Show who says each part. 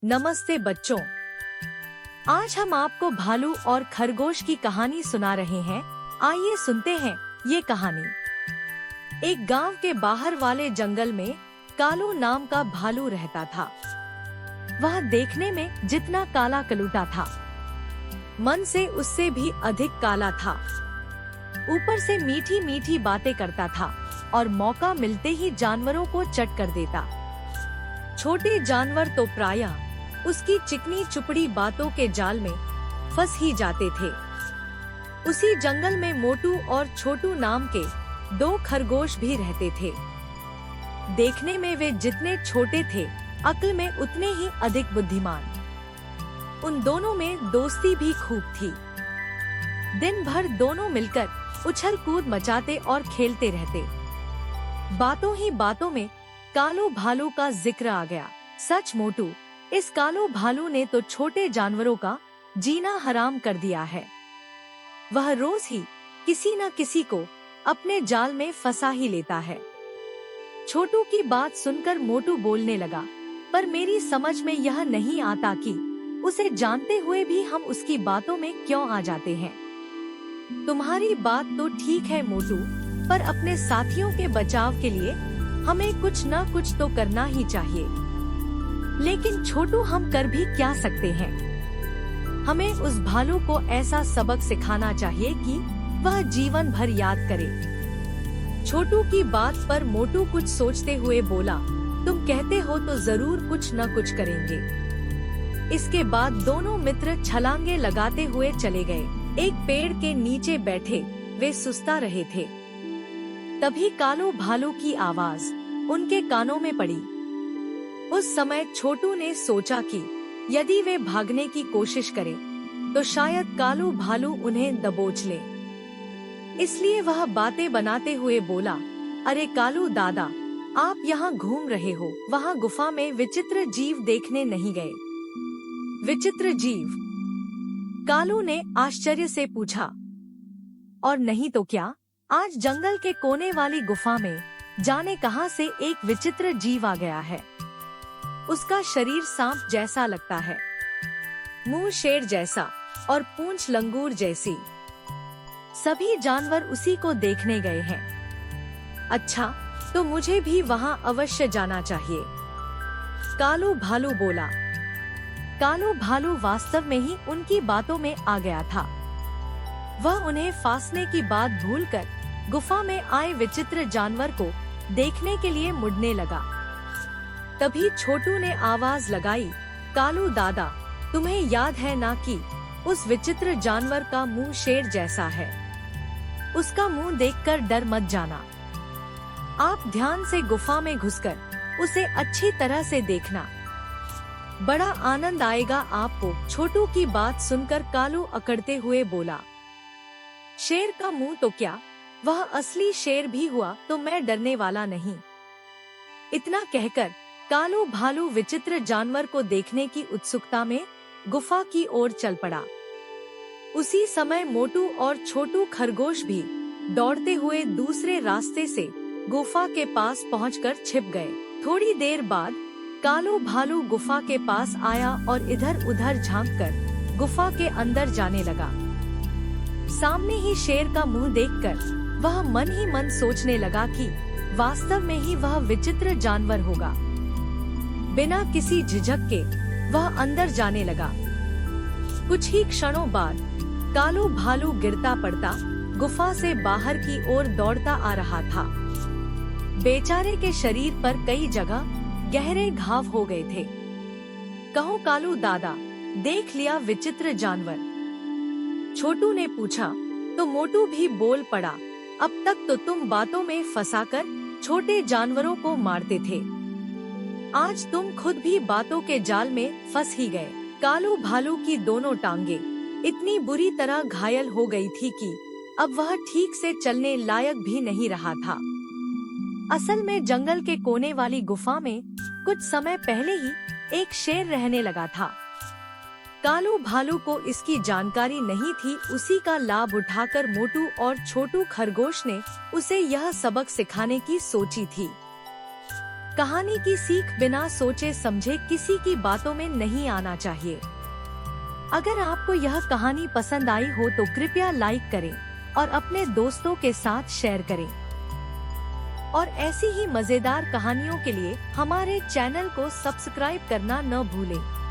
Speaker 1: नमस्ते बच्चों। आज हम आपको भालू और खरगोश की कहानी सुना रहे हैं। आइए सुनते हैं ये कहानी। एक गांव के बाहर वाले जंगल में कालू नाम का भालू रहता था। वह देखने में जितना काला कलूटा था, मन से उससे भी अधिक काला था। ऊपर से मीठी मीठी बातें करता था और मौका मिलते ही जानवरों को चट कर देता। छोटे जानवर तो प्रायः उसकी चिकनी चुपड़ी बातों के जाल में फंस ही जाते थे। उसी जंगल में मोटू और छोटू नाम के दो खरगोश भी रहते थे। देखने में वे जितने छोटे थे, अक्ल में उतने ही अधिक बुद्धिमान। उन दोनों में दोस्ती भी खूब थी। दिन भर दोनों मिलकर उछल कूद मचाते और खेलते रहते। बातों ही बातों में कालू भालू का जिक्र आ गया। सच मोटू, इस कालू भालू ने तो छोटे जानवरों का जीना हराम कर दिया है। वह रोज ही किसी न किसी को अपने जाल में फंसा ही लेता है। छोटू की बात सुनकर मोटू बोलने लगा, पर मेरी समझ में यह नहीं आता कि उसे जानते हुए भी हम उसकी बातों में क्यों आ जाते हैं। तुम्हारी बात तो ठीक है मोटू, पर अपने साथियों के बचाव के लिए हमें कुछ न कुछ तो करना ही चाहिए। लेकिन छोटू, हम कर भी क्या सकते हैं? हमें उस भालू को ऐसा सबक सिखाना चाहिए कि वह जीवन भर याद करे। छोटू की बात पर मोटू कुछ सोचते हुए बोला, तुम कहते हो तो जरूर कुछ न कुछ करेंगे। इसके बाद दोनों मित्र छलांगे लगाते हुए चले गए। एक पेड़ के नीचे बैठे वे सुस्ता रहे थे। तभी कालू भालू की आवाज उनके कानों में पड़ी। उस समय छोटू ने सोचा कि यदि वे भागने की कोशिश करें तो शायद कालू भालू उन्हें दबोच ले। इसलिए वह बातें बनाते हुए बोला, अरे कालू दादा, आप यहाँ घूम रहे हो, वहाँ गुफा में विचित्र जीव देखने नहीं गए? विचित्र जीव? कालू ने आश्चर्य से पूछा। और नहीं तो क्या, आज जंगल के कोने वाली गुफा में जाने कहां से एक विचित्र जीव आ गया है। उसका शरीर सांप जैसा लगता है, मुंह शेर जैसा और पूंछ लंगूर जैसी। सभी जानवर उसी को देखने गए हैं। अच्छा, तो मुझे भी वहां अवश्य जाना चाहिए, कालू भालू बोला। कालू भालू वास्तव में ही उनकी बातों में आ गया था। वह उन्हें फांसने की बात भूलकर गुफा में आए विचित्र जानवर को देखने के लिए मुड़ने लगा। तभी छोटू ने आवाज लगाई, कालू दादा, तुम्हें याद है ना कि उस विचित्र जानवर का मुंह शेर जैसा है? उसका मुंह देखकर डर मत जाना। आप ध्यान से गुफा में घुसकर उसे अच्छी तरह से देखना, बड़ा आनंद आएगा आपको। छोटू की बात सुनकर कालू अकड़ते हुए बोला, शेर का मुंह तो क्या, वह असली शेर भी हुआ तो मैं डरने वाला नहीं। इतना कहकर कालू भालू विचित्र जानवर को देखने की उत्सुकता में गुफा की ओर चल पड़ा। उसी समय मोटू और छोटू खरगोश भी दौड़ते हुए दूसरे रास्ते से गुफा के पास पहुंचकर छिप गए। थोड़ी देर बाद कालू भालू गुफा के पास आया और इधर उधर झांककर गुफा के अंदर जाने लगा। सामने ही शेर का मुंह देखकर वह मन ही मन सोचने लगा कि वास्तव में ही वह विचित्र जानवर होगा। बिना किसी झिझक के वह अंदर जाने लगा। कुछ ही क्षणों बाद कालू भालू गिरता पड़ता गुफा से बाहर की ओर दौड़ता आ रहा था। बेचारे के शरीर पर कई जगह गहरे घाव हो गए थे। कहो कालू दादा, देख लिया विचित्र जानवर? छोटू ने पूछा तो मोटू भी बोल पड़ा, अब तक तो तुम बातों में फंसाकर छोटे जानवरों को मारते थे, आज तुम खुद भी बातों के जाल में फंस ही गए। कालू भालू की दोनों टांगे इतनी बुरी तरह घायल हो गई थी कि अब वह ठीक से चलने लायक भी नहीं रहा था। असल में जंगल के कोने वाली गुफा में कुछ समय पहले ही एक शेर रहने लगा था। कालू भालू को इसकी जानकारी नहीं थी। उसी का लाभ उठाकर मोटू और छोटू खरगोश ने उसे यह सबक सिखाने की सोची थी। कहानी की सीख बिना सोचे समझे किसी की बातों में नहीं आना चाहिए। अगर आपको यह कहानी पसंद आई हो तो कृपया लाइक करें और अपने दोस्तों के साथ शेयर करें। और ऐसी ही मजेदार कहानियों के लिए हमारे चैनल को सब्सक्राइब करना न भूलें।